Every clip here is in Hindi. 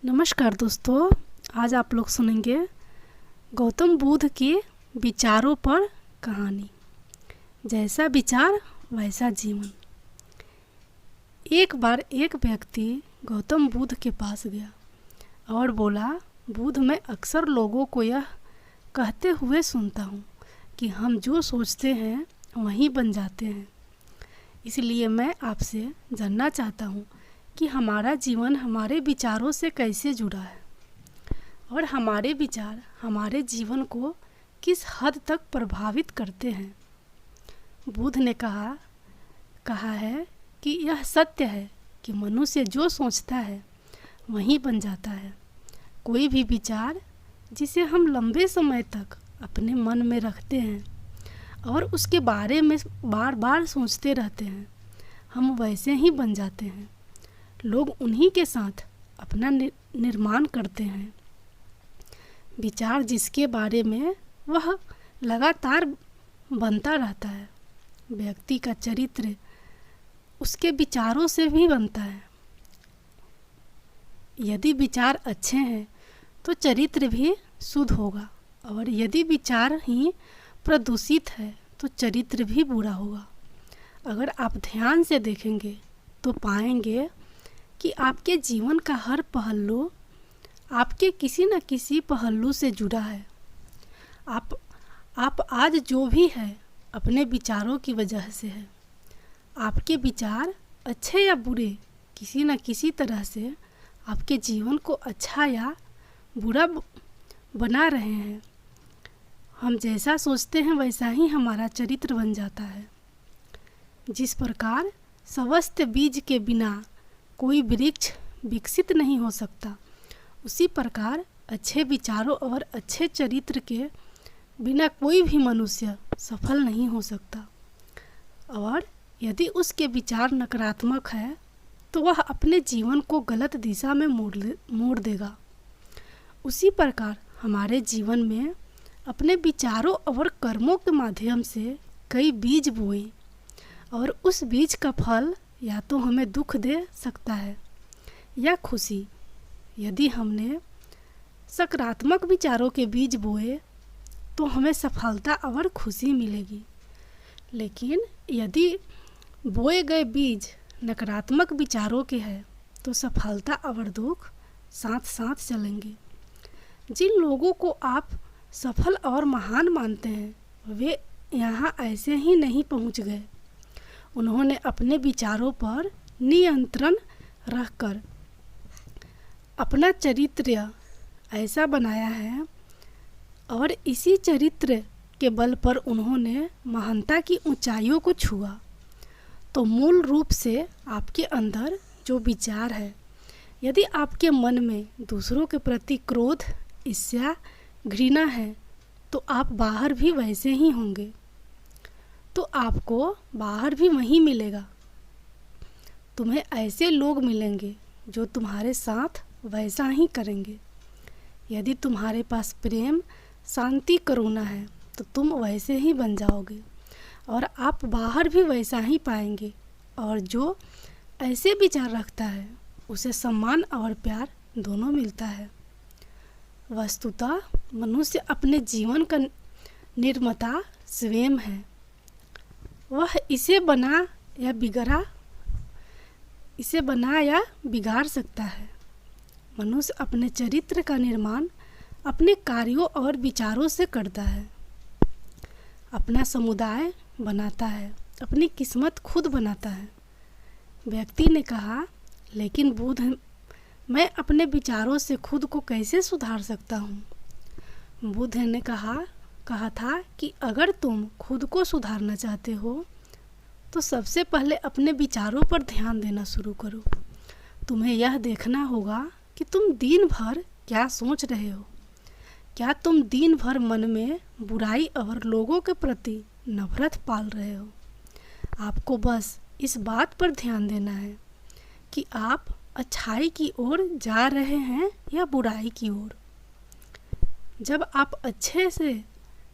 नमस्कार दोस्तों, आज आप लोग सुनेंगे गौतम बुद्ध के विचारों पर कहानी। जैसा विचार वैसा जीवन। एक बार एक व्यक्ति गौतम बुद्ध के पास गया और बोला, बुद्ध, मैं अक्सर लोगों को यह कहते हुए सुनता हूँ कि हम जो सोचते हैं वही बन जाते हैं। इसलिए मैं आपसे जानना चाहता हूँ कि हमारा जीवन हमारे विचारों से कैसे जुड़ा है और हमारे विचार हमारे जीवन को किस हद तक प्रभावित करते हैं। बुद्ध ने कहा है कि यह सत्य है कि मनुष्य जो सोचता है वही बन जाता है। कोई भी विचार जिसे हम लंबे समय तक अपने मन में रखते हैं और उसके बारे में बार बार सोचते रहते हैं, हम वैसे ही बन जाते हैं। लोग उन्हीं के साथ अपना निर्माण करते हैं। विचार जिसके बारे में वह लगातार बनता रहता है। व्यक्ति का चरित्र उसके विचारों से भी बनता है। यदि विचार अच्छे हैं तो चरित्र भी शुद्ध होगा, और यदि विचार ही प्रदूषित है तो चरित्र भी बुरा होगा। अगर आप ध्यान से देखेंगे तो पाएंगे कि आपके जीवन का हर पहलू आपके किसी न किसी पहलू से जुड़ा है। आप आज जो भी है अपने विचारों की वजह से है। आपके विचार अच्छे या बुरे किसी न किसी तरह से आपके जीवन को अच्छा या बुरा बना रहे हैं। हम जैसा सोचते हैं वैसा ही हमारा चरित्र बन जाता है। जिस प्रकार स्वस्थ बीज के बिना कोई वृक्ष विकसित नहीं हो सकता, उसी प्रकार अच्छे विचारों और अच्छे चरित्र के बिना कोई भी मनुष्य सफल नहीं हो सकता। और यदि उसके विचार नकारात्मक है तो वह अपने जीवन को गलत दिशा में मोड़ देगा। उसी प्रकार हमारे जीवन में अपने विचारों और कर्मों के माध्यम से कई बीज बोएं, और उस बीज का फल या तो हमें दुख दे सकता है या खुशी। यदि हमने सकारात्मक विचारों के बीज बोए तो हमें सफलता और खुशी मिलेगी। लेकिन यदि बोए गए बीज नकारात्मक विचारों के हैं तो सफलता और दुख साथ साथ चलेंगे। जिन लोगों को आप सफल और महान मानते हैं वे यहाँ ऐसे ही नहीं पहुँच गए। उन्होंने अपने विचारों पर नियंत्रण रखकर अपना चरित्र ऐसा बनाया है, और इसी चरित्र के बल पर उन्होंने महानता की ऊंचाइयों को छुआ। तो मूल रूप से आपके अंदर जो विचार है, यदि आपके मन में दूसरों के प्रति क्रोध, ईर्ष्या, घृणा है तो आप बाहर भी वैसे ही होंगे। तो आपको बाहर भी वही मिलेगा। तुम्हें ऐसे लोग मिलेंगे जो तुम्हारे साथ वैसा ही करेंगे। यदि तुम्हारे पास प्रेम, शांति, करुणा है तो तुम वैसे ही बन जाओगे, और आप बाहर भी वैसा ही पाएंगे। और जो ऐसे विचार रखता है उसे सम्मान और प्यार दोनों मिलता है। वस्तुतः मनुष्य अपने जीवन का निर्माता स्वयं है। वह इसे बना या बिगाड़ सकता है। मनुष्य अपने चरित्र का निर्माण अपने कार्यों और विचारों से करता है। अपना समुदाय बनाता है, अपनी किस्मत खुद बनाता है। व्यक्ति ने कहा, लेकिन बुद्ध, मैं अपने विचारों से खुद को कैसे सुधार सकता हूँ? बुद्ध ने कहा था कि अगर तुम खुद को सुधारना चाहते हो तो सबसे पहले अपने विचारों पर ध्यान देना शुरू करो। तुम्हें यह देखना होगा कि तुम दिन भर क्या सोच रहे हो। क्या तुम दिन भर मन में बुराई और लोगों के प्रति नफरत पाल रहे हो? आपको बस इस बात पर ध्यान देना है कि आप अच्छाई की ओर जा रहे हैं या बुराई की ओर। जब आप अच्छे से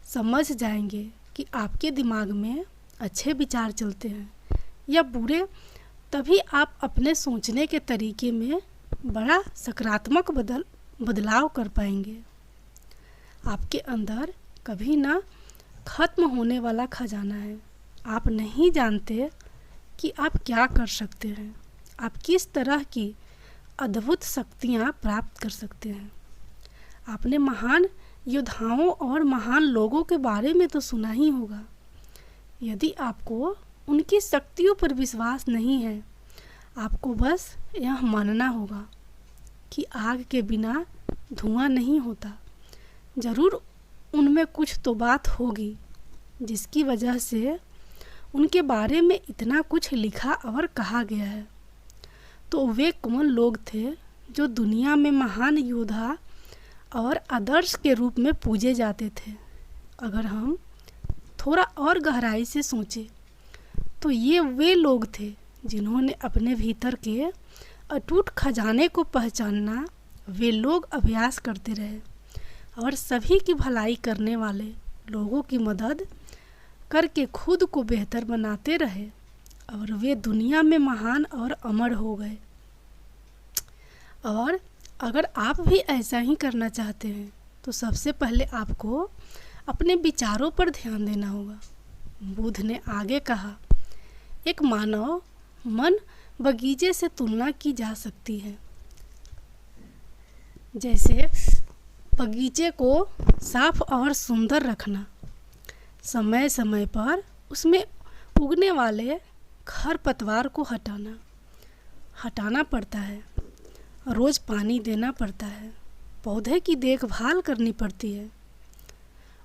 समझ जाएंगे कि आपके दिमाग में अच्छे विचार चलते हैं या बुरे, तभी आप अपने सोचने के तरीके में बड़ा सकारात्मक बदलाव कर पाएंगे। आपके अंदर कभी ना खत्म होने वाला खजाना है। आप नहीं जानते कि आप क्या कर सकते हैं, आप किस तरह की अद्भुत शक्तियाँ प्राप्त कर सकते हैं। आपने महान योद्धाओं और महान लोगों के बारे में तो सुना ही होगा। यदि आपको उनकी शक्तियों पर विश्वास नहीं है, आपको बस यह मानना होगा कि आग के बिना धुआं नहीं होता। ज़रूर उनमें कुछ तो बात होगी जिसकी वजह से उनके बारे में इतना कुछ लिखा और कहा गया है। तो वे कौन लोग थे जो दुनिया में महान योद्धा और आदर्श के रूप में पूजे जाते थे? अगर हम थोड़ा और गहराई से सोचें तो ये वे लोग थे जिन्होंने अपने भीतर के अटूट खजाने को पहचानना वे लोग अभ्यास करते रहे और सभी की भलाई करने वाले लोगों की मदद करके खुद को बेहतर बनाते रहे और वे दुनिया में महान और अमर हो गए। और अगर आप भी ऐसा ही करना चाहते हैं तो सबसे पहले आपको अपने विचारों पर ध्यान देना होगा। बुद्ध ने आगे कहा, एक मानव मन बगीचे से तुलना की जा सकती है। जैसे बगीचे को साफ और सुंदर रखना, समय समय पर उसमें उगने वाले खरपतवार को हटाना पड़ता है, रोज़ पानी देना पड़ता है, पौधे की देखभाल करनी पड़ती है।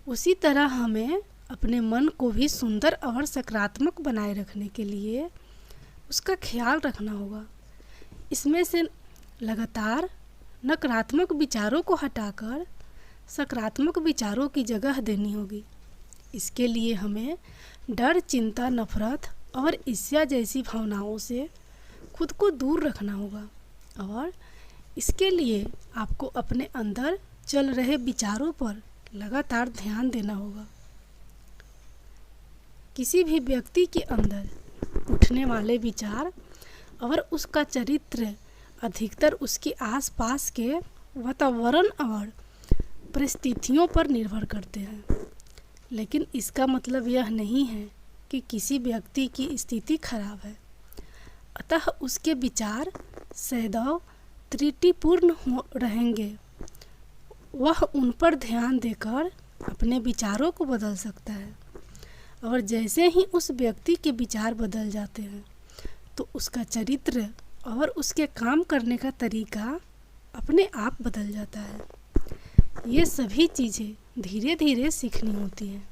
उसी तरह हमें अपने मन को भी सुंदर और सकारात्मक बनाए रखने के लिए उसका ख्याल रखना होगा। इसमें से लगातार नकारात्मक विचारों को हटाकर सकारात्मक विचारों की जगह देनी होगी। इसके लिए हमें डर, चिंता, नफरत और ईर्ष्या जैसी भावनाओं से खुद को दूर रखना होगा। और इसके लिए आपको अपने अंदर चल रहे विचारों पर लगातार ध्यान देना होगा। किसी भी व्यक्ति के अंदर उठने वाले विचार और उसका चरित्र अधिकतर उसके आसपास के वातावरण और परिस्थितियों पर निर्भर करते हैं। लेकिन इसका मतलब यह नहीं है कि किसी व्यक्ति की स्थिति खराब है, अतः उसके विचार सदैव त्रुटिपूर्ण रहेंगे। वह उन पर ध्यान देकर अपने विचारों को बदल सकता है, और जैसे ही उस व्यक्ति के विचार बदल जाते हैं तो उसका चरित्र और उसके काम करने का तरीका अपने आप बदल जाता है। ये सभी चीज़ें धीरे धीरे सीखनी होती हैं।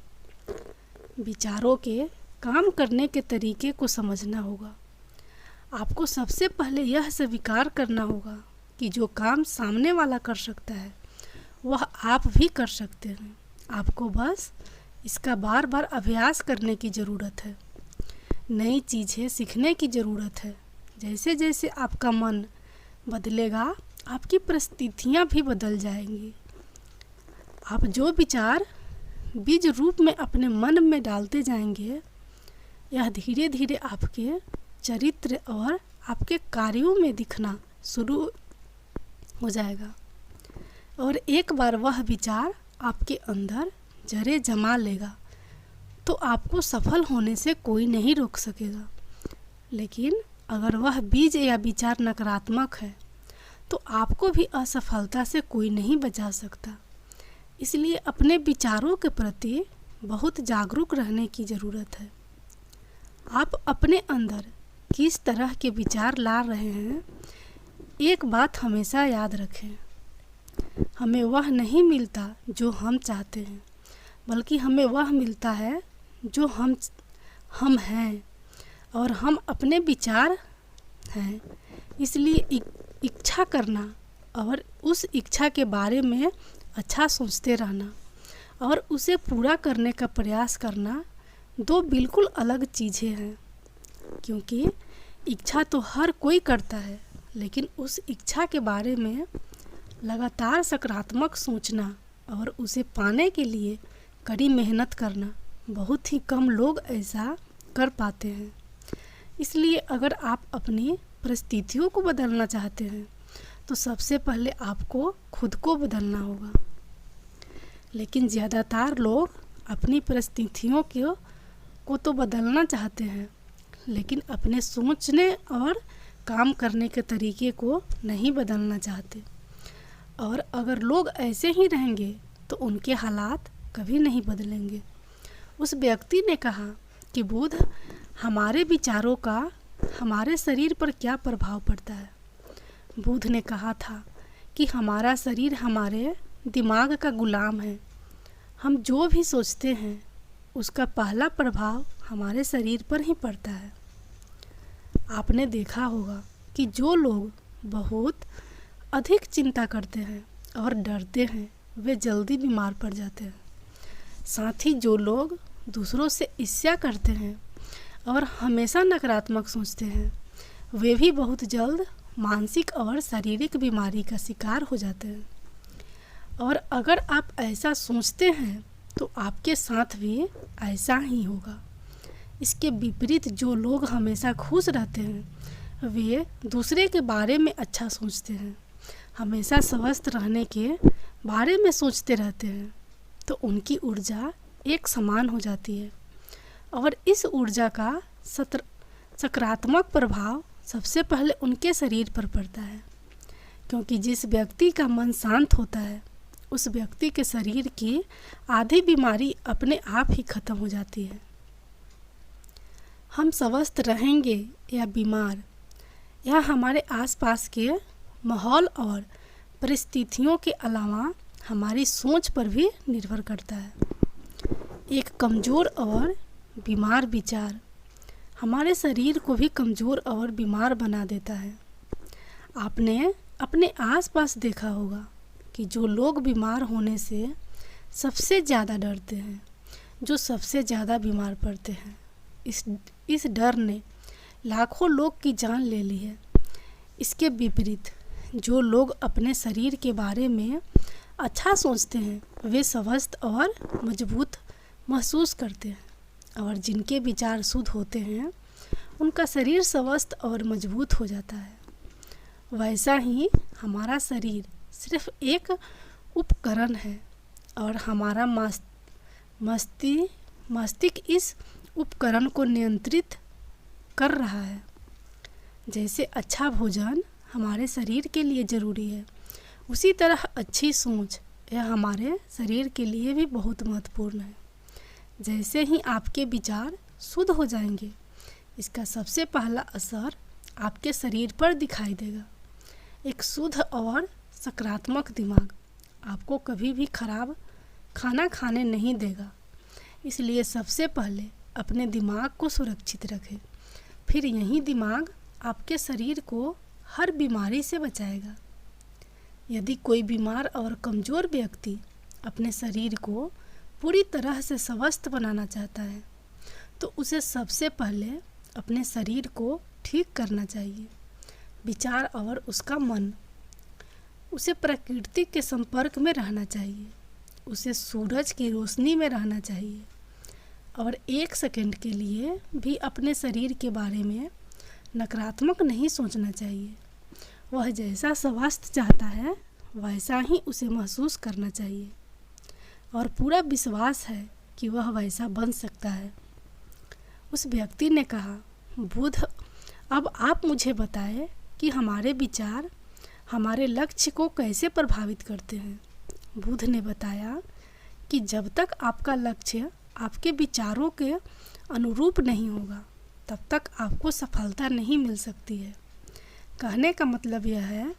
विचारों के काम करने के तरीके को समझना होगा। आपको सबसे पहले यह स्वीकार करना होगा कि जो काम सामने वाला कर सकता है वह आप भी कर सकते हैं। आपको बस इसका बार बार अभ्यास करने की ज़रूरत है। नई चीज़ें सीखने की ज़रूरत है। जैसे जैसे आपका मन बदलेगा, आपकी परिस्थितियाँ भी बदल जाएंगी। आप जो विचार बीज रूप में अपने मन में डालते जाएंगे, यह धीरे धीरे आपके चरित्र और आपके कार्यों में दिखना शुरू हो जाएगा। और एक बार वह विचार आपके अंदर जड़ें जमा लेगा तो आपको सफल होने से कोई नहीं रोक सकेगा। लेकिन अगर वह बीज या विचार नकारात्मक है तो आपको भी असफलता से कोई नहीं बचा सकता। इसलिए अपने विचारों के प्रति बहुत जागरूक रहने की ज़रूरत है। आप अपने अंदर किस तरह के विचार ला रहे हैं, एक बात हमेशा याद रखें, हमें वह नहीं मिलता जो हम चाहते हैं, बल्कि हमें वह मिलता है जो हम हैं, और हम अपने विचार हैं। इसलिए इच्छा करना और उस इच्छा के बारे में अच्छा सोचते रहना और उसे पूरा करने का प्रयास करना दो बिल्कुल अलग चीज़ें हैं। क्योंकि इच्छा तो हर कोई करता है, लेकिन उस इच्छा के बारे में लगातार सकारात्मक सोचना और उसे पाने के लिए कड़ी मेहनत करना, बहुत ही कम लोग ऐसा कर पाते हैं। इसलिए अगर आप अपनी परिस्थितियों को बदलना चाहते हैं तो सबसे पहले आपको खुद को बदलना होगा। लेकिन ज़्यादातर लोग अपनी परिस्थितियों को तो बदलना चाहते हैं, लेकिन अपने सोचने और काम करने के तरीके को नहीं बदलना चाहते। और अगर लोग ऐसे ही रहेंगे तो उनके हालात कभी नहीं बदलेंगे। उस व्यक्ति ने कहा कि बुध, हमारे विचारों का हमारे शरीर पर क्या प्रभाव पड़ता है। बुध ने कहा था कि हमारा शरीर हमारे दिमाग का गुलाम है। हम जो भी सोचते हैं उसका पहला प्रभाव हमारे शरीर पर ही पड़ता है। आपने देखा होगा कि जो लोग बहुत अधिक चिंता करते हैं और डरते हैं वे जल्दी बीमार पड़ जाते हैं। साथ ही जो लोग दूसरों से ईर्ष्या करते हैं और हमेशा नकारात्मक सोचते हैं वे भी बहुत जल्द मानसिक और शारीरिक बीमारी का शिकार हो जाते हैं। और अगर आप ऐसा सोचते हैं तो आपके साथ भी ऐसा ही होगा। इसके विपरीत जो लोग हमेशा खुश रहते हैं वे दूसरे के बारे में अच्छा सोचते हैं, हमेशा स्वस्थ रहने के बारे में सोचते रहते हैं, तो उनकी ऊर्जा एक समान हो जाती है। और इस ऊर्जा का सकारात्मक प्रभाव सबसे पहले उनके शरीर पर पड़ता है, क्योंकि जिस व्यक्ति का मन शांत होता है उस व्यक्ति के शरीर की आधी बीमारी अपने आप ही खत्म हो जाती है। हम स्वस्थ रहेंगे या बीमार, यह हमारे आसपास के माहौल और परिस्थितियों के अलावा हमारी सोच पर भी निर्भर करता है। एक कमज़ोर और बीमार विचार हमारे शरीर को भी कमज़ोर और बीमार बना देता है। आपने अपने आसपास देखा होगा कि जो लोग बीमार होने से सबसे ज़्यादा डरते हैं, जो सबसे ज़्यादा बीमार पड़ते हैं, इस डर ने लाखों लोग की जान ले ली है। इसके विपरीत जो लोग अपने शरीर के बारे में अच्छा सोचते हैं वे स्वस्थ और मजबूत महसूस करते हैं, और जिनके विचार शुद्ध होते हैं उनका शरीर स्वस्थ और मजबूत हो जाता है। वैसा ही हमारा शरीर सिर्फ एक उपकरण है और हमारा मस्तिष्क इस उपकरण को नियंत्रित कर रहा है। जैसे अच्छा भोजन हमारे शरीर के लिए ज़रूरी है, उसी तरह अच्छी सोच यह हमारे शरीर के लिए भी बहुत महत्वपूर्ण है। जैसे ही आपके विचार शुद्ध हो जाएंगे, इसका सबसे पहला असर आपके शरीर पर दिखाई देगा। एक शुद्ध और सकारात्मक दिमाग आपको कभी भी खराब खाना खाने नहीं देगा। इसलिए सबसे पहले अपने दिमाग को सुरक्षित रखें, फिर यही दिमाग आपके शरीर को हर बीमारी से बचाएगा। यदि कोई बीमार और कमज़ोर व्यक्ति अपने शरीर को पूरी तरह से स्वस्थ बनाना चाहता है तो उसे सबसे पहले अपने शरीर को ठीक करना चाहिए। विचार और उसका मन, उसे प्रकृति के संपर्क में रहना चाहिए, उसे सूरज की रोशनी में रहना चाहिए और एक सेकंड के लिए भी अपने शरीर के बारे में नकारात्मक नहीं सोचना चाहिए। वह जैसा स्वास्थ्य चाहता है वैसा ही उसे महसूस करना चाहिए और पूरा विश्वास है कि वह वैसा बन सकता है। उस व्यक्ति ने कहा, बुध, अब आप मुझे बताएं कि हमारे विचार हमारे लक्ष्य को कैसे प्रभावित करते हैं। बुध ने बताया कि जब तक आपका लक्ष्य आपके विचारों के अनुरूप नहीं होगा तब तक आपको सफलता नहीं मिल सकती है। कहने का मतलब यह है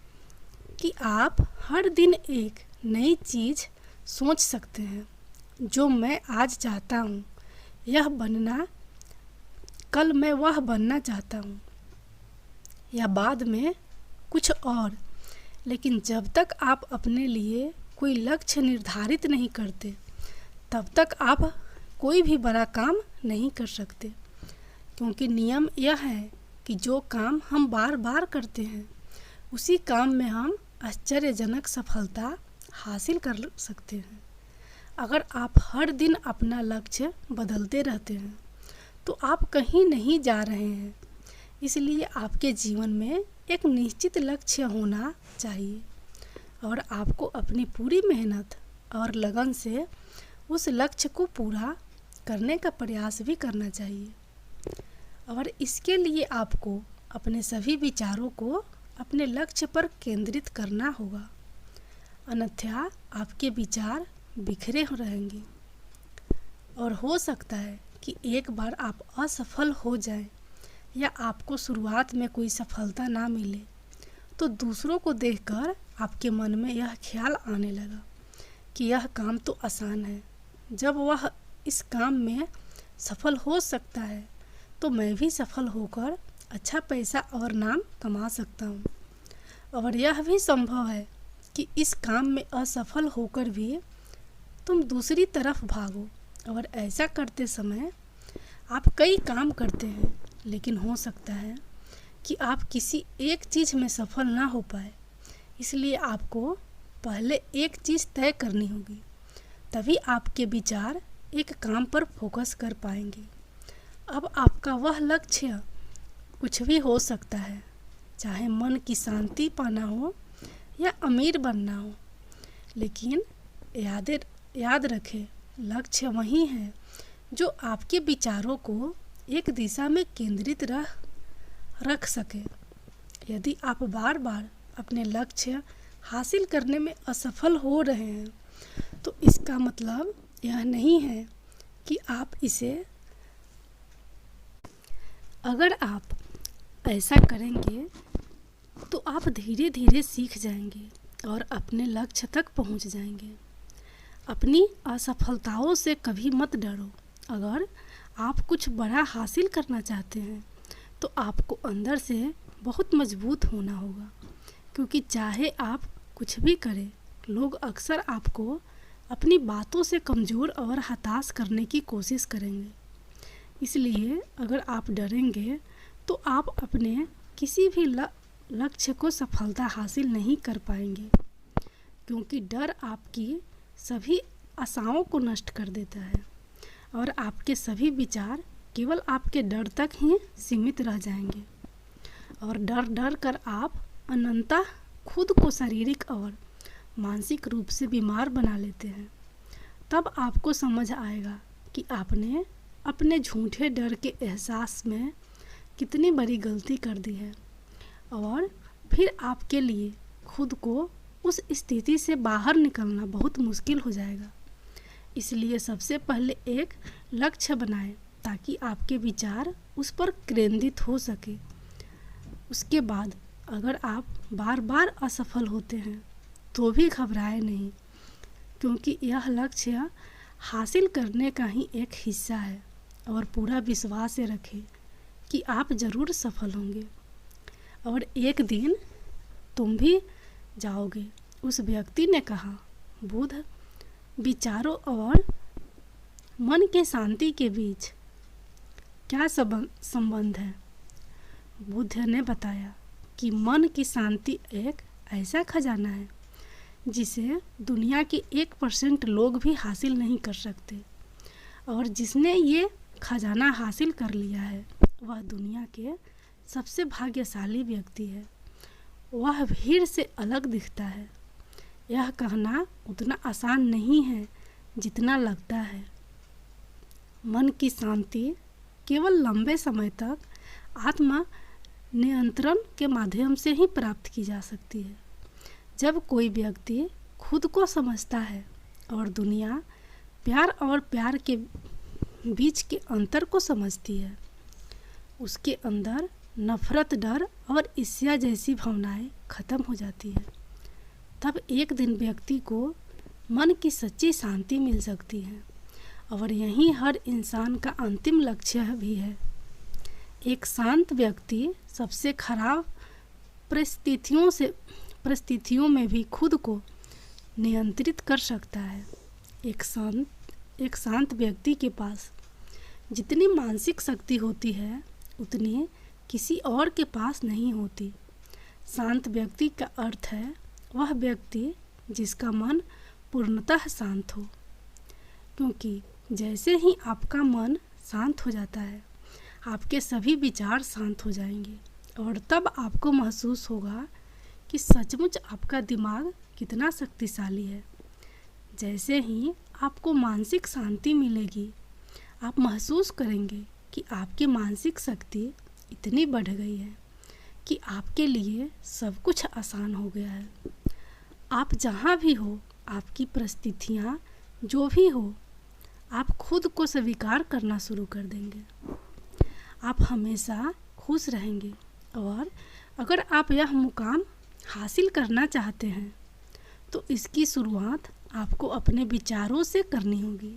कि आप हर दिन एक नई चीज़ सोच सकते हैं। जो मैं आज चाहता हूँ यह बनना, कल मैं वह बनना चाहता हूँ या बाद में कुछ और। लेकिन जब तक आप अपने लिए कोई लक्ष्य निर्धारित नहीं करते तब तक आप कोई भी बड़ा काम नहीं कर सकते, क्योंकि नियम यह है कि जो काम हम बार बार करते हैं उसी काम में हम आश्चर्यजनक सफलता हासिल कर सकते हैं। अगर आप हर दिन अपना लक्ष्य बदलते रहते हैं तो आप कहीं नहीं जा रहे हैं। इसलिए आपके जीवन में एक निश्चित लक्ष्य होना चाहिए और आपको अपनी पूरी मेहनत और लगन से उस लक्ष्य को पूरा करने का प्रयास भी करना चाहिए। और इसके लिए आपको अपने सभी विचारों को अपने लक्ष्य पर केंद्रित करना होगा, अन्यथा आपके विचार बिखरे रहेंगे और हो सकता है कि एक बार आप असफल हो जाएं या आपको शुरुआत में कोई सफलता ना मिले तो दूसरों को देखकर आपके मन में यह ख्याल आने लगा कि यह काम तो आसान है, जब वह इस काम में सफल हो सकता है तो मैं भी सफल होकर अच्छा पैसा और नाम कमा सकता हूँ। और यह भी संभव है कि इस काम में असफल होकर भी तुम दूसरी तरफ भागो और ऐसा करते समय आप कई काम करते हैं, लेकिन हो सकता है कि आप किसी एक चीज़ में सफल ना हो पाए। इसलिए आपको पहले एक चीज़ तय करनी होगी, तभी आपके विचार एक काम पर फोकस कर पाएंगे। अब आपका वह लक्ष्य कुछ भी हो सकता है, चाहे मन की शांति पाना हो या अमीर बनना हो, लेकिन याद रखें, लक्ष्य वही है जो आपके विचारों को एक दिशा में केंद्रित रख सके। यदि आप बार बार अपने लक्ष्य हासिल करने में असफल हो रहे हैं तो इसका मतलब यह नहीं है कि आप इसे अगर आप ऐसा करेंगे तो आप धीरे धीरे सीख जाएंगे और अपने लक्ष्य तक पहुंच जाएंगे। अपनी असफलताओं से कभी मत डरो। अगर आप कुछ बड़ा हासिल करना चाहते हैं तो आपको अंदर से बहुत मजबूत होना होगा, क्योंकि चाहे आप कुछ भी करें, लोग अक्सर आपको अपनी बातों से कमज़ोर और हताश करने की कोशिश करेंगे। इसलिए अगर आप डरेंगे तो आप अपने किसी भी लक्ष्य को सफलता हासिल नहीं कर पाएंगे, क्योंकि डर आपकी सभी आशाओं को नष्ट कर देता है और आपके सभी विचार केवल आपके डर तक ही सीमित रह जाएंगे और डर कर आप अनंतः खुद को शारीरिक और मानसिक रूप से बीमार बना लेते हैं। तब आपको समझ आएगा कि आपने अपने झूठे डर के एहसास में कितनी बड़ी गलती कर दी है और फिर आपके लिए खुद को उस स्थिति से बाहर निकलना बहुत मुश्किल हो जाएगा। इसलिए सबसे पहले एक लक्ष्य बनाएं ताकि आपके विचार उस पर केंद्रित हो सके। उसके बाद अगर आप बार बार असफल होते हैं तो भी घबराएं नहीं, क्योंकि यह लक्ष्य हासिल करने का ही एक हिस्सा है और पूरा विश्वास रखें कि आप ज़रूर सफल होंगे और एक दिन तुम भी जाओगे। उस व्यक्ति ने कहा, बुद्ध, विचारों और मन के शांति के बीच क्या संबंध है? बुद्ध ने बताया कि मन की शांति एक ऐसा खजाना है जिसे दुनिया के 1% लोग भी हासिल नहीं कर सकते, और जिसने ये खजाना हासिल कर लिया है वह दुनिया के सबसे भाग्यशाली व्यक्ति है। वह भीड़ से अलग दिखता है। यह कहना उतना आसान नहीं है जितना लगता है। मन की शांति केवल लंबे समय तक आत्म नियंत्रण के माध्यम से ही प्राप्त की जा सकती है। जब कोई व्यक्ति खुद को समझता है और दुनिया प्यार और प्यार के बीच के अंतर को समझती है, उसके अंदर नफरत, डर और ईर्ष्या जैसी भावनाएं खत्म हो जाती है। तब एक दिन व्यक्ति को मन की सच्ची शांति मिल सकती है और यही हर इंसान का अंतिम लक्ष्य भी है। एक शांत व्यक्ति सबसे खराब परिस्थितियों में भी खुद को नियंत्रित कर सकता है। एक शांत व्यक्ति के पास जितनी मानसिक शक्ति होती है उतनी किसी और के पास नहीं होती। शांत व्यक्ति का अर्थ है वह व्यक्ति जिसका मन पूर्णतः शांत हो, क्योंकि जैसे ही आपका मन शांत हो जाता है आपके सभी विचार शांत हो जाएंगे और तब आपको महसूस होगा कि सचमुच आपका दिमाग कितना शक्तिशाली है। जैसे ही आपको मानसिक शांति मिलेगी, आप महसूस करेंगे कि आपकी मानसिक शक्ति इतनी बढ़ गई है कि आपके लिए सब कुछ आसान हो गया है। आप जहाँ भी हो, आपकी परिस्थितियाँ जो भी हो, आप खुद को स्वीकार करना शुरू कर देंगे। आप हमेशा खुश रहेंगे और अगर आप यह मुकाम हासिल करना चाहते हैं तो इसकी शुरुआत आपको अपने विचारों से करनी होगी।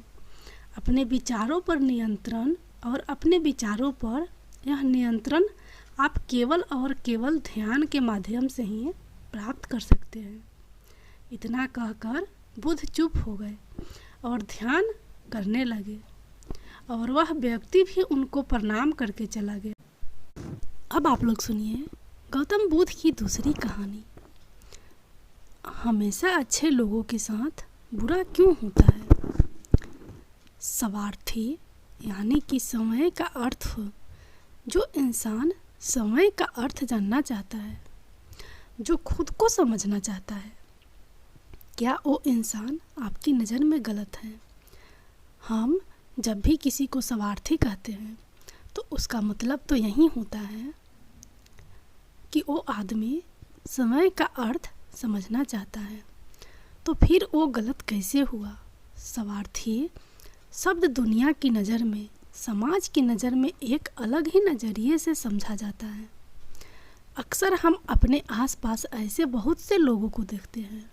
अपने विचारों पर नियंत्रण, और अपने विचारों पर यह नियंत्रण आप केवल और केवल ध्यान के माध्यम से ही प्राप्त कर सकते हैं। इतना कहकर बुद्ध चुप हो गए और ध्यान करने लगे, और वह व्यक्ति भी उनको प्रणाम करके चला गया। अब आप लोग सुनिए गौतम बुद्ध की दूसरी कहानी। हमेशा अच्छे लोगों के साथ बुरा क्यों होता है? स्वार्थी यानी कि समय का अर्थ, जो इंसान समय का अर्थ जानना चाहता है, जो खुद को समझना चाहता है, क्या वो इंसान आपकी नज़र में गलत है? हम जब भी किसी को स्वार्थी कहते हैं तो उसका मतलब तो यही होता है कि वो आदमी समय का अर्थ समझना चाहता है। तो फिर वो गलत कैसे हुआ? स्वार्थी शब्द दुनिया की नज़र में, समाज की नज़र में एक अलग ही नज़रिए से समझा जाता है। अक्सर हम अपने आसपास ऐसे बहुत से लोगों को देखते हैं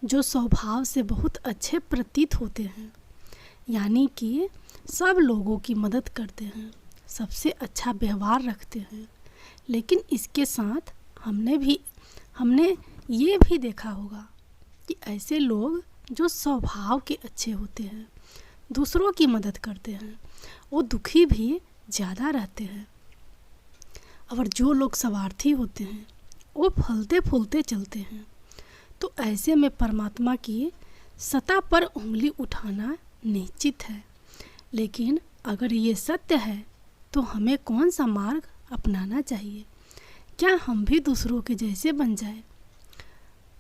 जो स्वभाव से बहुत अच्छे प्रतीत होते हैं, यानी कि सब लोगों की मदद करते हैं, सबसे अच्छा व्यवहार रखते हैं। लेकिन इसके साथ हमने ये भी देखा होगा कि ऐसे लोग जो स्वभाव के अच्छे होते हैं, दूसरों की मदद करते हैं, वो दुखी भी ज़्यादा रहते हैं। और जो लोग स्वार्थी होते हैं वो फलते फूलते चलते हैं। तो ऐसे में परमात्मा की सत्ता पर उंगली उठाना निश्चित है। लेकिन अगर ये सत्य है तो हमें कौन सा मार्ग अपनाना चाहिए? क्या हम भी दूसरों के जैसे बन जाए?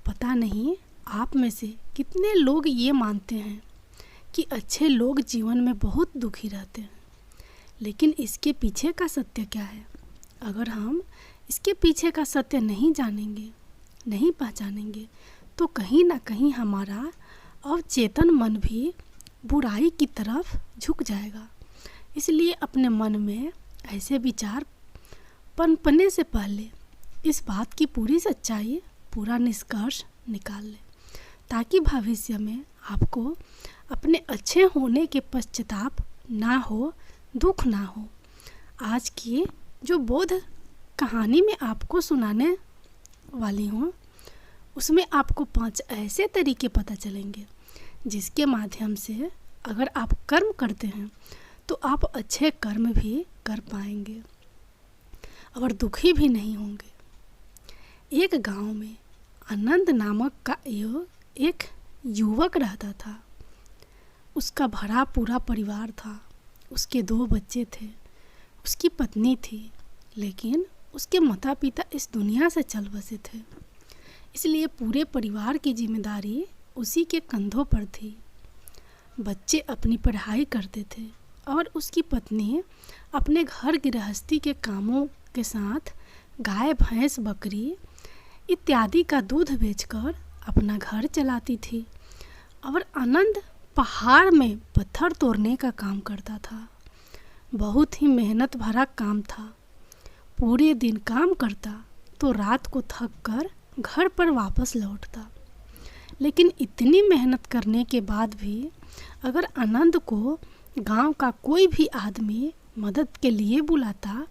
पता नहीं आप में से कितने लोग ये मानते हैं कि अच्छे लोग जीवन में बहुत दुखी रहते हैं, लेकिन इसके पीछे का सत्य क्या है? अगर हम इसके पीछे का सत्य नहीं जानेंगे, नहीं पहचानेंगे, तो कहीं ना कहीं हमारा अवचेतन मन भी बुराई की तरफ झुक जाएगा। इसलिए अपने मन में ऐसे विचार पनपने से पहले इस बात की पूरी सच्चाई, पूरा निष्कर्ष निकाल लें, ताकि भविष्य में आपको अपने अच्छे होने के पश्चाताप ना हो, दुख ना हो। आज की जो बोध कहानी में आपको सुनाने वाली हूँ, उसमें आपको 5 ऐसे तरीके पता चलेंगे जिसके माध्यम से अगर आप कर्म करते हैं तो आप अच्छे कर्म भी कर पाएंगे और दुखी भी नहीं होंगे। एक गांव में आनंद नामक का एक युवक रहता था। उसका भरा पूरा परिवार था। उसके 2 बच्चे थे, उसकी पत्नी थी, लेकिन उसके माता पिता इस दुनिया से चल बसे थे। इसलिए पूरे परिवार की जिम्मेदारी उसी के कंधों पर थी। बच्चे अपनी पढ़ाई करते थे और उसकी पत्नी अपने घर गृहस्थी के कामों के साथ गाय, भैंस, बकरी इत्यादि का दूध बेचकर अपना घर चलाती थी। और आनंद पहाड़ में पत्थर तोड़ने का काम करता था। बहुत ही मेहनत भरा काम था। पूरे दिन काम करता तो रात को थक कर घर पर वापस लौटता। लेकिन इतनी मेहनत करने के बाद भी अगर आनंद को गांव का कोई भी आदमी मदद के लिए बुलाता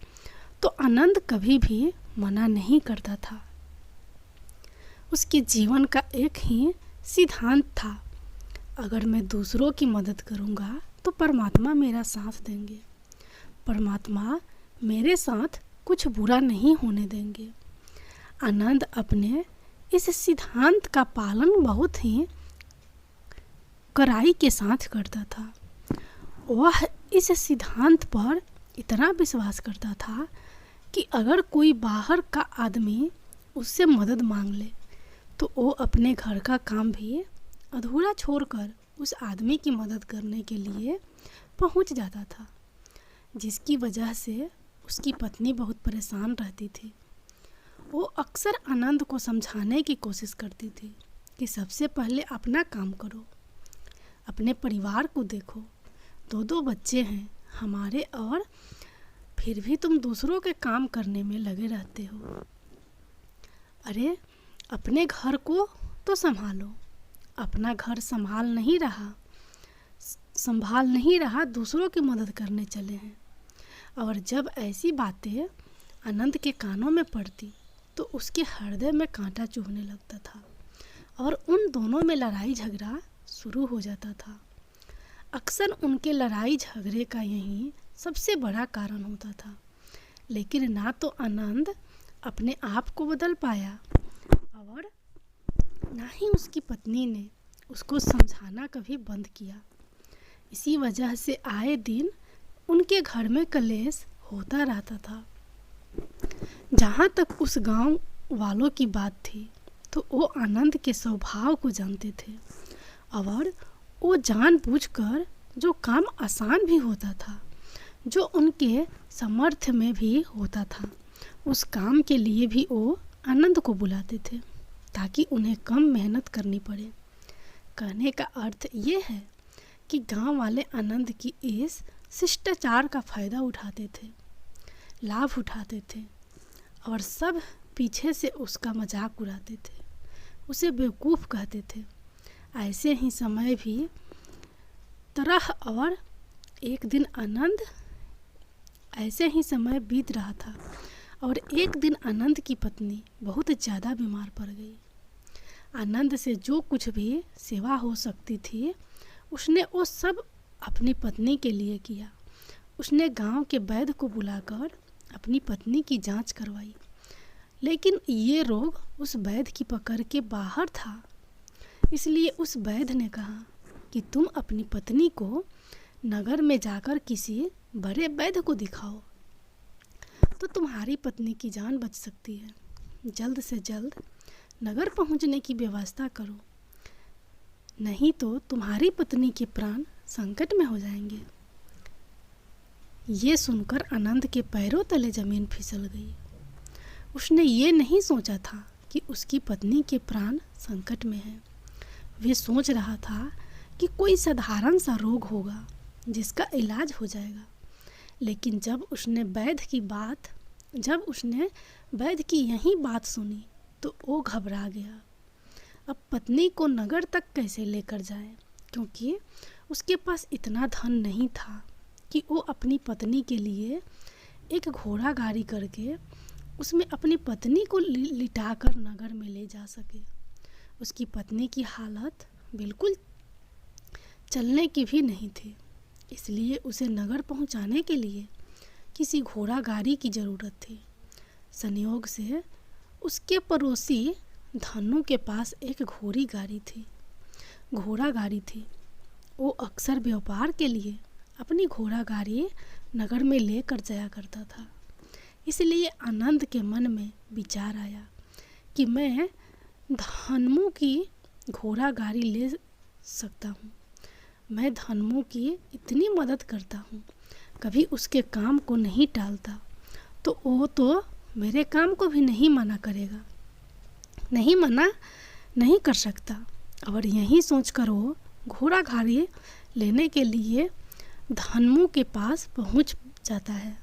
तो आनंद कभी भी मना नहीं करता था। उसके जीवन का एक ही सिद्धांत था, अगर मैं दूसरों की मदद करूंगा तो परमात्मा मेरा साथ देंगे, परमात्मा मेरे साथ कुछ बुरा नहीं होने देंगे। आनंद अपने इस सिद्धांत का पालन बहुत ही कड़ाई के साथ करता था। वह इस सिद्धांत पर इतना विश्वास करता था कि अगर कोई बाहर का आदमी उससे मदद मांग ले तो वो अपने घर का काम भी अधूरा छोड़कर उस आदमी की मदद करने के लिए पहुंच जाता था, जिसकी वजह से उसकी पत्नी बहुत परेशान रहती थी। वो अक्सर आनंद को समझाने की कोशिश करती थी कि सबसे पहले अपना काम करो, अपने परिवार को देखो, दो बच्चे हैं हमारे और फिर भी तुम दूसरों के काम करने में लगे रहते हो। अरे अपने घर को तो संभालो, अपना घर संभाल नहीं रहा दूसरों की मदद करने चले हैं। और जब ऐसी बातें आनंद के कानों में पड़ती तो उसके हृदय में कांटा चुभने लगता था और उन दोनों में लड़ाई झगड़ा शुरू हो जाता था। अक्सर उनके लड़ाई झगड़े का यही सबसे बड़ा कारण होता था। लेकिन ना तो आनंद अपने आप को बदल पाया और ना ही उसकी पत्नी ने उसको समझाना कभी बंद किया। इसी वजह से आए दिन उनके घर में कलेश होता रहता था। जहाँ तक उस गांव वालों की बात थी तो वो आनंद के स्वभाव को जानते थे और वो जानबूझकर जो काम आसान भी होता था, जो उनके सामर्थ्य में भी होता था, उस काम के लिए भी वो आनंद को बुलाते थे ताकि उन्हें कम मेहनत करनी पड़े। कहने का अर्थ ये है कि गांव वाले आनंद की इस शिष्टाचार का फ़ायदा उठाते थे, लाभ उठाते थे और सब पीछे से उसका मजाक उड़ाते थे, उसे बेवकूफ़ कहते थे। ऐसे ही समय भी तरह और एक दिन ऐसे ही समय बीत रहा था और एक दिन आनंद की पत्नी बहुत ज़्यादा बीमार पड़ गई। आनंद से जो कुछ भी सेवा हो सकती थी उसने वो सब अपनी पत्नी के लिए किया। उसने गांव के वैद्य को बुलाकर अपनी पत्नी की जांच करवाई, लेकिन ये रोग उस वैद्य की पकड़ के बाहर था। इसलिए उस वैद्य ने कहा कि तुम अपनी पत्नी को नगर में जाकर किसी बड़े वैद्य को दिखाओ तो तुम्हारी पत्नी की जान बच सकती है। जल्द से जल्द नगर पहुंचने की व्यवस्था करो, नहीं तो तुम्हारी पत्नी के प्राण संकट में हो जाएंगे। ये सुनकर आनंद के पैरों तले जमीन फिसल गई। उसने ये नहीं सोचा था कि उसकी पत्नी के प्राण संकट में हैं। वे सोच रहा था कि कोई साधारण सा रोग होगा जिसका इलाज हो जाएगा। लेकिन जब उसने वैद्य की यही बात सुनी तो वो घबरा गया। अब पत्नी को नगर तक कैसे लेकर जाए, क्योंकि उसके पास इतना धन नहीं था कि वो अपनी पत्नी के लिए एक घोड़ा गाड़ी करके उसमें अपनी पत्नी को लिटाकर नगर में ले जा सके। उसकी पत्नी की हालत बिल्कुल चलने की भी नहीं थी, इसलिए उसे नगर पहुंचाने के लिए किसी घोड़ा गाड़ी की ज़रूरत थी। संयोग से उसके पड़ोसी धन्नू के पास एक घोड़ा गाड़ी थी। वो अक्सर व्यापार के लिए अपनी घोड़ा गाड़ी नगर में लेकर जाया करता था। इसलिए आनंद के मन में विचार आया कि मैं धन्नू की घोड़ा गाड़ी ले सकता हूँ। मैं धन्नू की इतनी मदद करता हूँ, कभी उसके काम को नहीं टालता, तो वो तो मेरे काम को भी नहीं मना नहीं कर सकता। और यही सोचकर वो घोड़ा गाड़ी लेने के लिए धन्नू के पास पहुँच जाता है।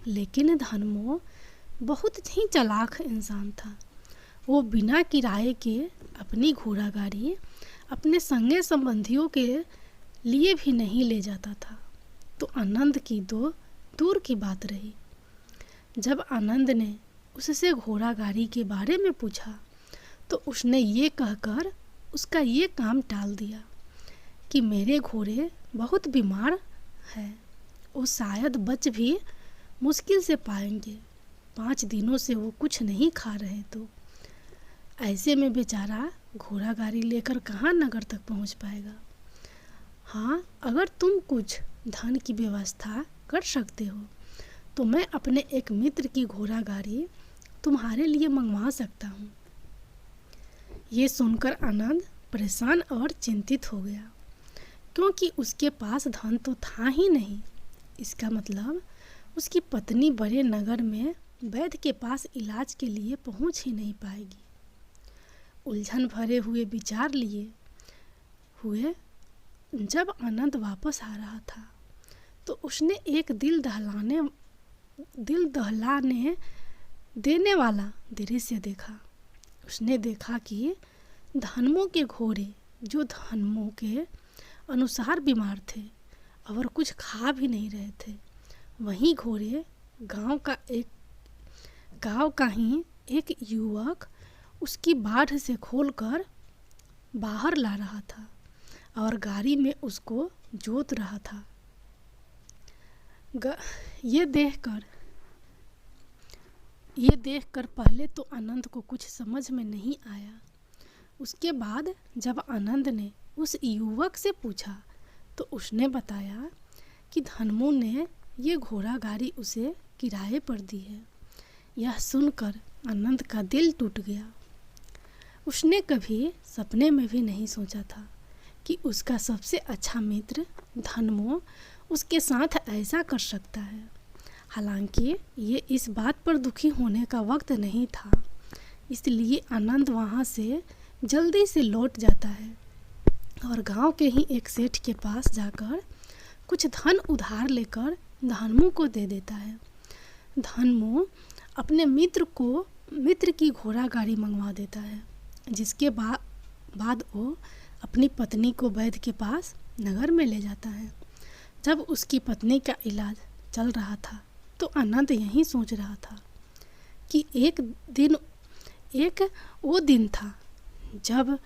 लेकिन धन्नू बहुत ही चालाक इंसान था। वो बिना किराए के अपनी घोड़ा गाड़ी अपने संगे संबंधियों के लिए भी नहीं ले जाता था। तो आनंद की दूर की बात रही। जब आनंद ने उससे घोड़ा गाड़ी के बारे में पूछा तो उसने ये कहकर उसका ये काम टाल दिया कि मेरे घोड़े बहुत बीमार है, वो शायद बच भी मुश्किल से पाएंगे। 5 दिनों से वो कुछ नहीं खा रहे, तो ऐसे में बेचारा घोड़ा गाड़ी लेकर कहाँ नगर तक पहुँच पाएगा। हाँ, अगर तुम कुछ धन की व्यवस्था कर सकते हो तो मैं अपने एक मित्र की घोड़ा गाड़ी तुम्हारे लिए मंगवा सकता हूँ। ये सुनकर आनंद परेशान और चिंतित हो गया, क्योंकि उसके पास धन तो था ही नहीं। इसका मतलब उसकी पत्नी बड़े नगर में वैद्य के पास इलाज के लिए पहुंच ही नहीं पाएगी। उलझन भरे हुए विचार लिए हुए जब आनंद वापस आ रहा था तो उसने एक दिल दहलाने देने वाला दृश्य देखा। उसने देखा कि धनमों के घोड़े, जो धनमों के अनुसार बीमार थे और कुछ खा भी नहीं रहे थे, वहीं घोड़े गांव का ही एक युवक उसकी बाढ़ से खोलकर बाहर ला रहा था और गाड़ी में उसको जोत रहा था। ये देखकर पहले तो आनंद को कुछ समझ में नहीं आया। उसके बाद जब आनंद ने उस युवक से पूछा तो उसने बताया कि धनमू ने ये घोड़ा गाड़ी उसे किराए पर दी है। यह सुनकर आनंद का दिल टूट गया। उसने कभी सपने में भी नहीं सोचा था कि उसका सबसे अच्छा मित्र धनमू उसके साथ ऐसा कर सकता है। हालांकि ये इस बात पर दुखी होने का वक्त नहीं था, इसलिए आनंद वहाँ से जल्दी से लौट जाता है और गांव के ही एक सेठ के पास जाकर कुछ धन उधार लेकर धनमू को दे देता है। धनमू अपने मित्र की घोड़ा गाड़ी मंगवा देता है, जिसके बाद वो अपनी पत्नी को वैद्य के पास नगर में ले जाता है। जब उसकी पत्नी का इलाज चल रहा था तो आनंद यही सोच रहा था कि एक वो दिन था जब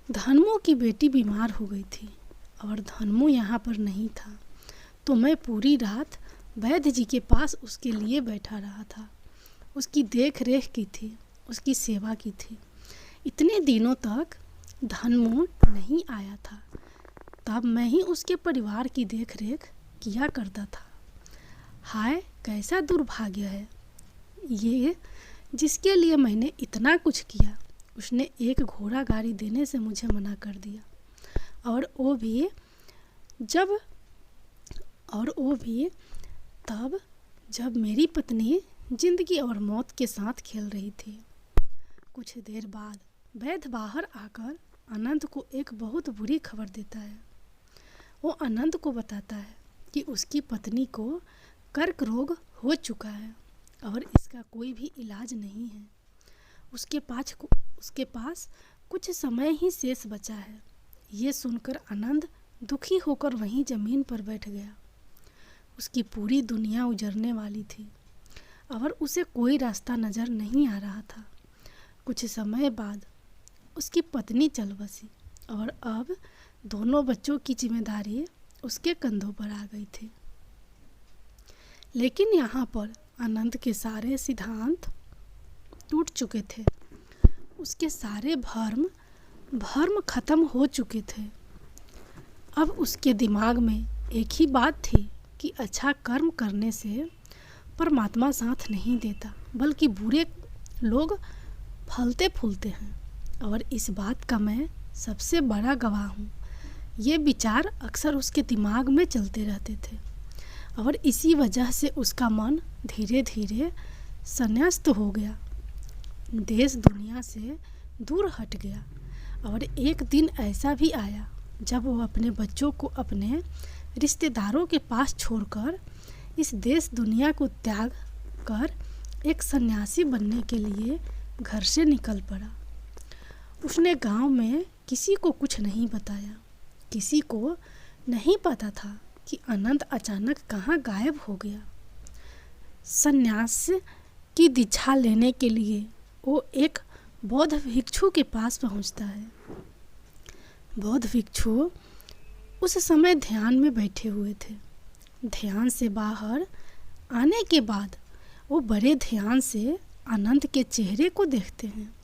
धनमू की बेटी बीमार हो गई थी और धनमू यहाँ पर नहीं था, तो मैं पूरी रात वैद्य जी के पास उसके लिए बैठा रहा था, उसकी देख रेख की थी, उसकी सेवा की थी। इतने दिनों तक धनमू नहीं आया था, तब मैं ही उसके परिवार की देख रेख किया करता था। हाय, कैसा दुर्भाग्य है ये, जिसके लिए मैंने इतना कुछ किया, उसने एक घोड़ा गाड़ी देने से मुझे मना कर दिया, और वो भी तब जब मेरी पत्नी जिंदगी और मौत के साथ खेल रही थी। कुछ देर बाद वैद्य बाहर आकर आनंद को एक बहुत बुरी खबर देता है। वो आनंद को बताता है कि उसकी पत्नी को कर्क रोग हो चुका है और इसका कोई भी इलाज नहीं है। उसके पास कुछ समय ही शेष बचा है। ये सुनकर आनंद दुखी होकर वहीं जमीन पर बैठ गया। उसकी पूरी दुनिया उजड़ने वाली थी और उसे कोई रास्ता नजर नहीं आ रहा था। कुछ समय बाद उसकी पत्नी चल बसी और अब दोनों बच्चों की जिम्मेदारी उसके कंधों पर आ गई थी। लेकिन यहाँ पर आनंद के सारे सिद्धांत टूट चुके थे, उसके सारे भर्म खत्म हो चुके थे। अब उसके दिमाग में एक ही बात थी कि अच्छा कर्म करने से परमात्मा साथ नहीं देता, बल्कि बुरे लोग फलते फूलते हैं, और इस बात का मैं सबसे बड़ा गवाह हूँ। ये विचार अक्सर उसके दिमाग में चलते रहते थे और इसी वजह से उसका मन धीरे धीरे संन्यास्त हो गया, देश दुनिया से दूर हट गया। और एक दिन ऐसा भी आया जब वो अपने बच्चों को अपने रिश्तेदारों के पास छोड़कर इस देश दुनिया को त्याग कर एक सन्यासी बनने के लिए घर से निकल पड़ा। उसने गांव में किसी को कुछ नहीं बताया। किसी को नहीं पता था कि आनंद अचानक कहाँ गायब हो गया। सन्यास की दीक्षा लेने के लिए वो एक बौद्ध भिक्षु के पास पहुंचता है। बौद्ध भिक्षु उस समय ध्यान में बैठे हुए थे। ध्यान से बाहर आने के बाद वो बड़े ध्यान से आनंद के चेहरे को देखते हैं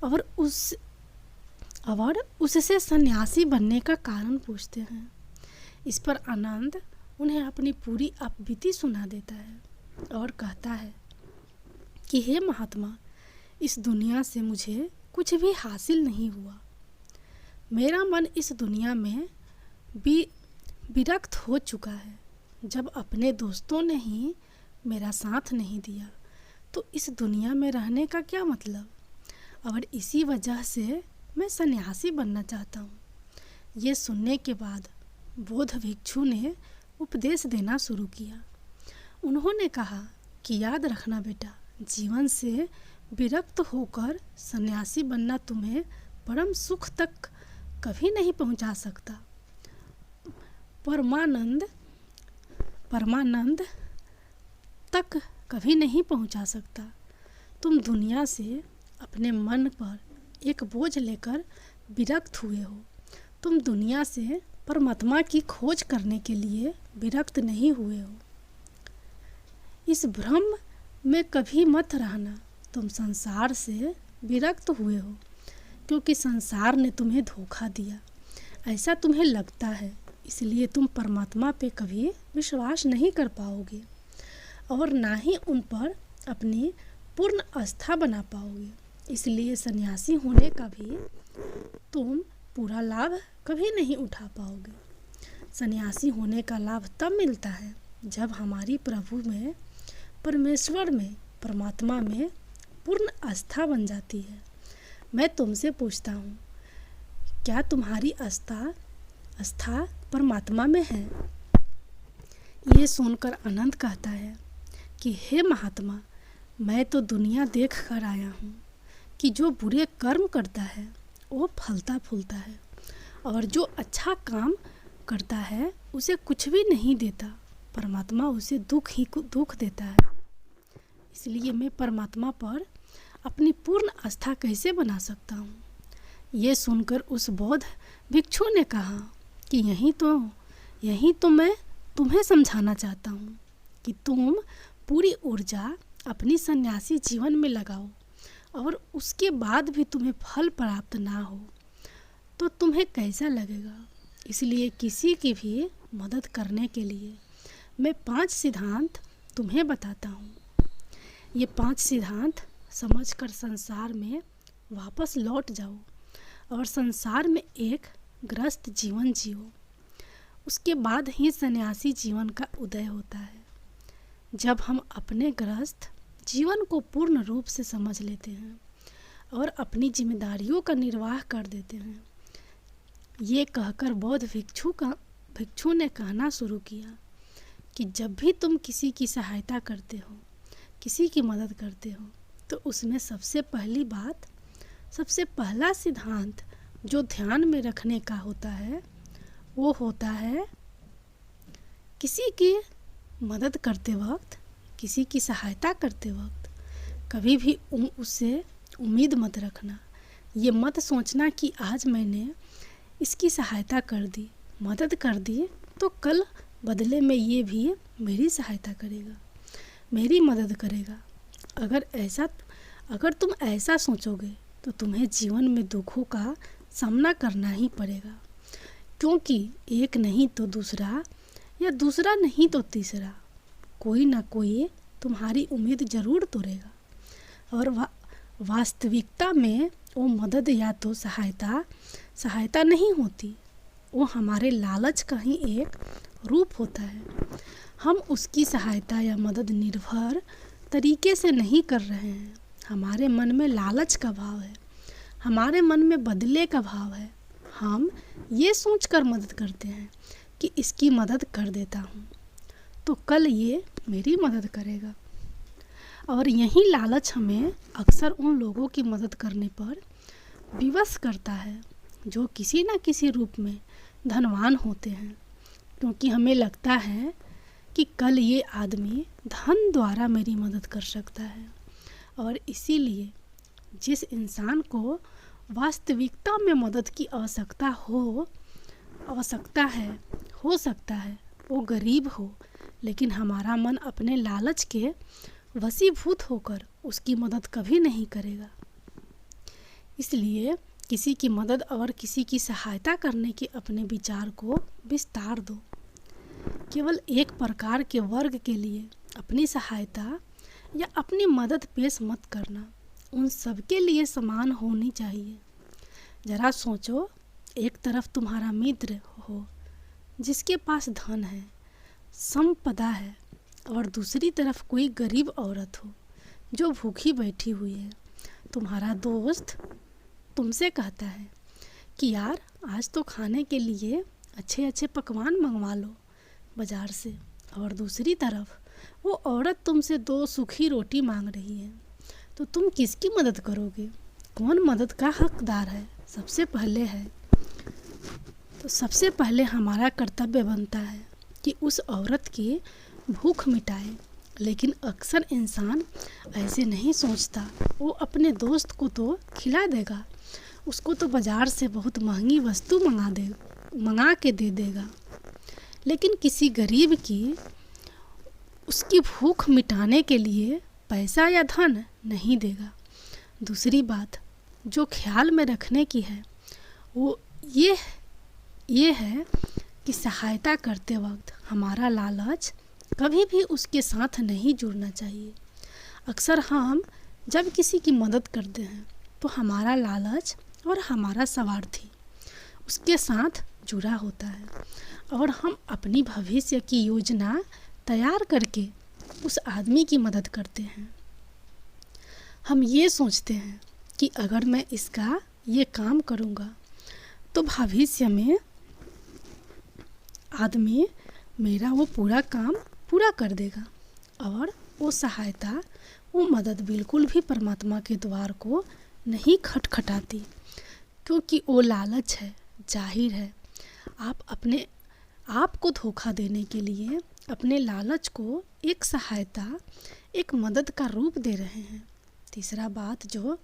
और उससे सन्यासी बनने का कारण पूछते हैं। इस पर आनंद उन्हें अपनी पूरी आपबीती सुना देता है और कहता है कि हे महात्मा, इस दुनिया से मुझे कुछ भी हासिल नहीं हुआ। मेरा मन इस दुनिया में विरक्त हो चुका है। जब अपने दोस्तों ने ही मेरा साथ नहीं दिया तो इस दुनिया में रहने का क्या मतलब। और इसी वजह से मैं सन्यासी बनना चाहता हूँ। ये सुनने के बाद बौद्ध भिक्षु ने उपदेश देना शुरू किया। उन्होंने कहा कि याद रखना बेटा, जीवन से विरक्त होकर सन्यासी बनना तुम्हें परम सुख तक कभी नहीं पहुंचा सकता। परमानंद तक कभी नहीं पहुंचा सकता। तुम दुनिया से अपने मन पर एक बोझ लेकर विरक्त हुए हो। तुम दुनिया से परमात्मा की खोज करने के लिए विरक्त नहीं हुए हो। इस भ्रम में कभी मत रहना। तुम संसार से विरक्त हुए हो क्योंकि संसार ने तुम्हें धोखा दिया, ऐसा तुम्हें लगता है। इसलिए तुम परमात्मा पे कभी विश्वास नहीं कर पाओगे और ना ही उन पर अपनी पूर्ण आस्था बना पाओगे। इसलिए सन्यासी होने का भी तुम पूरा लाभ कभी नहीं उठा पाओगे। सन्यासी होने का लाभ तब मिलता है जब हमारी प्रभु में, परमेश्वर में, परमात्मा में पूर्ण आस्था बन जाती है। मैं तुमसे पूछता हूँ, क्या तुम्हारी आस्था परमात्मा में है? ये सुनकर अनंत कहता है कि हे महात्मा, मैं तो दुनिया देख कर आया हूँ कि जो बुरे कर्म करता है वो फलता फूलता है और जो अच्छा काम करता है उसे कुछ भी नहीं देता। परमात्मा उसे दुख देता है। इसलिए मैं परमात्मा पर अपनी पूर्ण आस्था कैसे बना सकता हूँ? ये सुनकर उस बौद्ध भिक्षु ने कहा कि यही तो मैं तुम्हें समझाना चाहता हूँ कि तुम पूरी ऊर्जा अपनी सन्यासी जीवन में लगाओ और उसके बाद भी तुम्हें फल प्राप्त ना हो तो तुम्हें कैसा लगेगा। इसलिए किसी की भी मदद करने के लिए मैं 5 सिद्धांत तुम्हें बताता हूँ। ये 5 सिद्धांत समझकर संसार में वापस लौट जाओ और संसार में एक ग्रस्त जीवन जियो। उसके बाद ही सन्यासी जीवन का उदय होता है। जब हम अपने ग्रस्त जीवन को पूर्ण रूप से समझ लेते हैं और अपनी जिम्मेदारियों का निर्वाह कर देते हैं। ये कहकर बौद्ध भिक्षु ने कहना शुरू किया कि जब भी तुम किसी की सहायता करते हो, किसी की मदद करते हो, तो उसमें सबसे पहला सिद्धांत जो ध्यान में रखने का होता है वो होता है किसी की मदद करते वक्त, किसी की सहायता करते वक्त कभी भी उससे उम्मीद मत रखना। ये मत सोचना कि आज मैंने इसकी सहायता कर दी, मदद कर दी, तो कल बदले में ये भी मेरी सहायता करेगा, मेरी मदद करेगा। अगर तुम ऐसा सोचोगे तो तुम्हें जीवन में दुखों का सामना करना ही पड़ेगा, क्योंकि एक नहीं तो दूसरा या दूसरा नहीं तो तीसरा कोई ना कोई तुम्हारी उम्मीद जरूर तोड़ेगा। और वास्तविकता में वो मदद या तो सहायता नहीं होती, वो हमारे लालच का ही एक रूप होता है। हम उसकी सहायता या मदद निर्भर तरीके से नहीं कर रहे हैं। हमारे मन में लालच का भाव है, हमारे मन में बदले का भाव है। हम ये सोचकर मदद करते हैं कि इसकी मदद कर देता हूँ तो कल ये मेरी मदद करेगा। और यही लालच हमें अक्सर उन लोगों की मदद करने पर विवश करता है जो किसी न किसी रूप में धनवान होते हैं, क्योंकि हमें लगता है कि कल ये आदमी धन द्वारा मेरी मदद कर सकता है। और इसीलिए जिस इंसान को वास्तविकता में मदद की आवश्यकता है, हो सकता है वो गरीब हो, लेकिन हमारा मन अपने लालच के वशीभूत होकर उसकी मदद कभी नहीं करेगा। इसलिए किसी की मदद और किसी की सहायता करने के अपने विचार को विस्तार दो। केवल एक प्रकार के वर्ग के लिए अपनी सहायता या अपनी मदद पेश मत करना। उन सबके लिए समान होनी चाहिए। ज़रा सोचो, एक तरफ तुम्हारा मित्र हो जिसके पास धन है, संपदा है, और दूसरी तरफ कोई गरीब औरत हो जो भूखी बैठी हुई है। तुम्हारा दोस्त तुमसे कहता है कि यार आज तो खाने के लिए अच्छे अच्छे पकवान मंगवा लो बाज़ार से, और दूसरी तरफ वो औरत तुमसे 2 सूखी रोटी मांग रही है। तो तुम किसकी मदद करोगे? कौन मदद का हकदार है? सबसे पहले हमारा कर्तव्य बनता है कि उस औरत की भूख मिटाए। लेकिन अक्सर इंसान ऐसे नहीं सोचता। वो अपने दोस्त को तो खिला देगा, उसको तो बाज़ार से बहुत महंगी वस्तु मंगा के दे देगा, लेकिन किसी गरीब की उसकी भूख मिटाने के लिए पैसा या धन नहीं देगा। दूसरी बात जो ख्याल में रखने की है वो ये है कि सहायता करते वक्त हमारा लालच कभी भी उसके साथ नहीं जुड़ना चाहिए। अक्सर हम जब किसी की मदद करते हैं तो हमारा लालच और हमारा स्वार्थी उसके साथ जुड़ा होता है, और हम अपनी भविष्य की योजना तैयार करके उस आदमी की मदद करते हैं। हम ये सोचते हैं कि अगर मैं इसका ये काम करूँगा तो भविष्य में आदमी मेरा वो पूरा काम पूरा कर देगा, और वो सहायता, वो मदद बिल्कुल भी परमात्मा के द्वार को नहीं खटखटाती, क्योंकि वो लालच है। जाहिर है आप अपने आप को धोखा देने के लिए अपने लालच को एक सहायता, एक मदद का रूप दे रहे हैं। तीसरा बात जो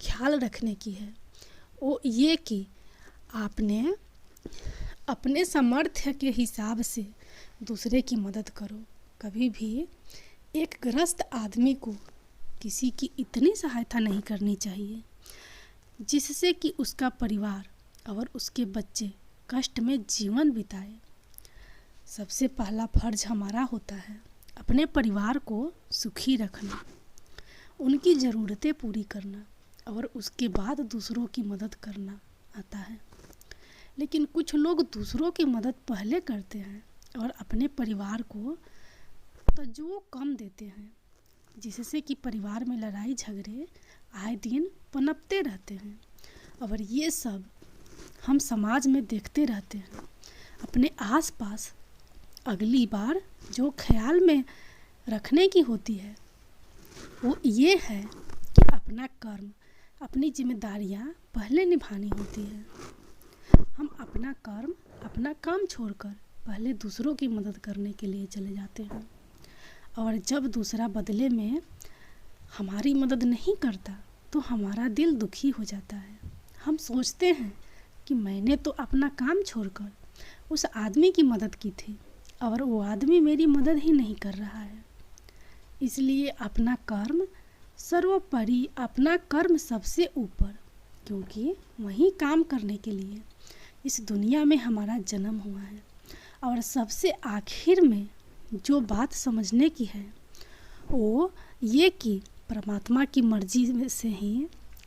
ख्याल रखने की है वो ये कि आपने अपने सामर्थ्य के हिसाब से दूसरे की मदद करो। कभी भी एक ग्रस्त आदमी को किसी की इतनी सहायता नहीं करनी चाहिए जिससे कि उसका परिवार और उसके बच्चे कष्ट में जीवन बिताए। सबसे पहला फर्ज हमारा होता है अपने परिवार को सुखी रखना, उनकी ज़रूरतें पूरी करना, और उसके बाद दूसरों की मदद करना आता है। लेकिन कुछ लोग दूसरों की मदद पहले करते हैं और अपने परिवार को तवज्जो कम देते हैं, जिससे कि परिवार में लड़ाई झगड़े आए दिन पनपते रहते हैं। और ये सब हम समाज में देखते रहते हैं अपने आसपास। अगली बार जो ख्याल में रखने की होती है वो ये है कि अपना कर्म, अपनी जिम्मेदारियां पहले निभानी होती है। हम अपना कर्म, अपना काम छोड़कर पहले दूसरों की मदद करने के लिए चले जाते हैं, और जब दूसरा बदले में हमारी मदद नहीं करता तो हमारा दिल दुखी हो जाता है। हम सोचते हैं कि मैंने तो अपना काम छोड़कर उस आदमी की मदद की थी और वो आदमी मेरी मदद ही नहीं कर रहा है। इसलिए अपना कर्म सर्वोपरि, अपना कर्म सबसे ऊपर, क्योंकि वही काम करने के लिए इस दुनिया में हमारा जन्म हुआ है। और सबसे आखिर में जो बात समझने की है वो ये कि परमात्मा की मर्जी से ही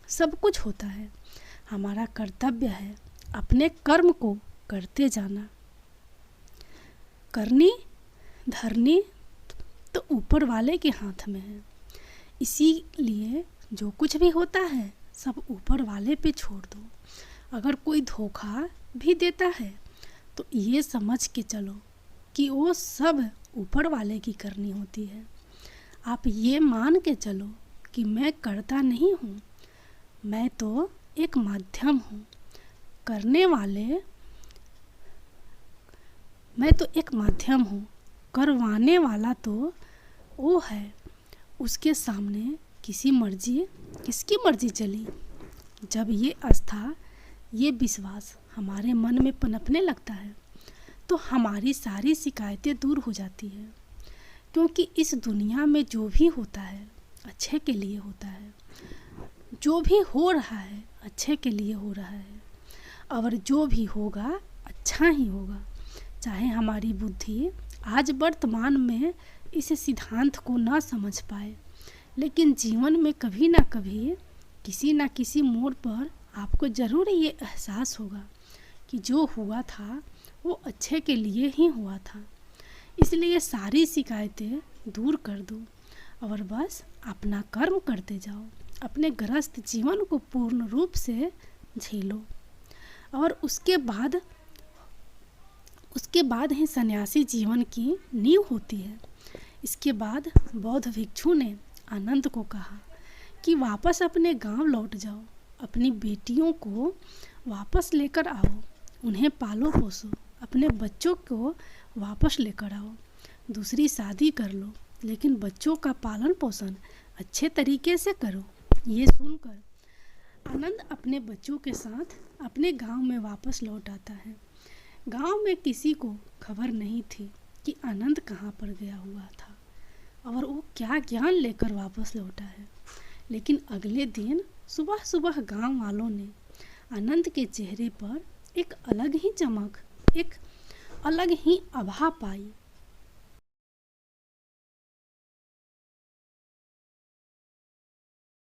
सब कुछ होता है। हमारा कर्तव्य है अपने कर्म को करते जाना। करनी धरनी तो ऊपर वाले के हाथ में है, इसीलिए जो कुछ भी होता है सब ऊपर वाले पे छोड़ दो। अगर कोई धोखा भी देता है तो ये समझ के चलो कि वो सब ऊपर वाले की करनी होती है। आप ये मान के चलो कि मैं करता नहीं हूँ, मैं तो एक माध्यम हूँ करने वाले, मैं तो एक माध्यम हूँ, करवाने वाला तो वो है। उसके सामने किसकी मर्जी चली। जब ये आस्था, ये विश्वास हमारे मन में पनपने लगता है तो हमारी सारी शिकायतें दूर हो जाती है, क्योंकि इस दुनिया में जो भी होता है अच्छे के लिए होता है, जो भी हो रहा है अच्छे के लिए हो रहा है, और जो भी होगा अच्छा ही होगा। चाहे हमारी बुद्धि आज वर्तमान में इस सिद्धांत को न समझ पाए, लेकिन जीवन में कभी ना कभी किसी न किसी मोड़ पर आपको ज़रूर ये एहसास होगा कि जो हुआ था वो अच्छे के लिए ही हुआ था। इसलिए सारी शिकायतें दूर कर दो और बस अपना कर्म करते जाओ। अपने गृहस्थ जीवन को पूर्ण रूप से झेलो और उसके बाद ही सन्यासी जीवन की नींव होती है। इसके बाद बौद्ध भिक्षु ने आनंद को कहा कि वापस अपने गांव लौट जाओ, अपनी बेटियों को वापस लेकर आओ, उन्हें पालो पोसो, अपने बच्चों को वापस लेकर आओ, दूसरी शादी कर लो, लेकिन बच्चों का पालन पोषण अच्छे तरीके से करो। ये सुनकर आनंद अपने बच्चों के साथ अपने गांव में वापस लौट आता है। गांव में किसी को खबर नहीं थी कि आनंद कहाँ पर गया हुआ था और वो क्या ज्ञान लेकर वापस लौटा है। लेकिन अगले दिन सुबह सुबह गांव वालों ने आनंद के चेहरे पर एक अलग ही चमक, एक अलग ही आभा पाई।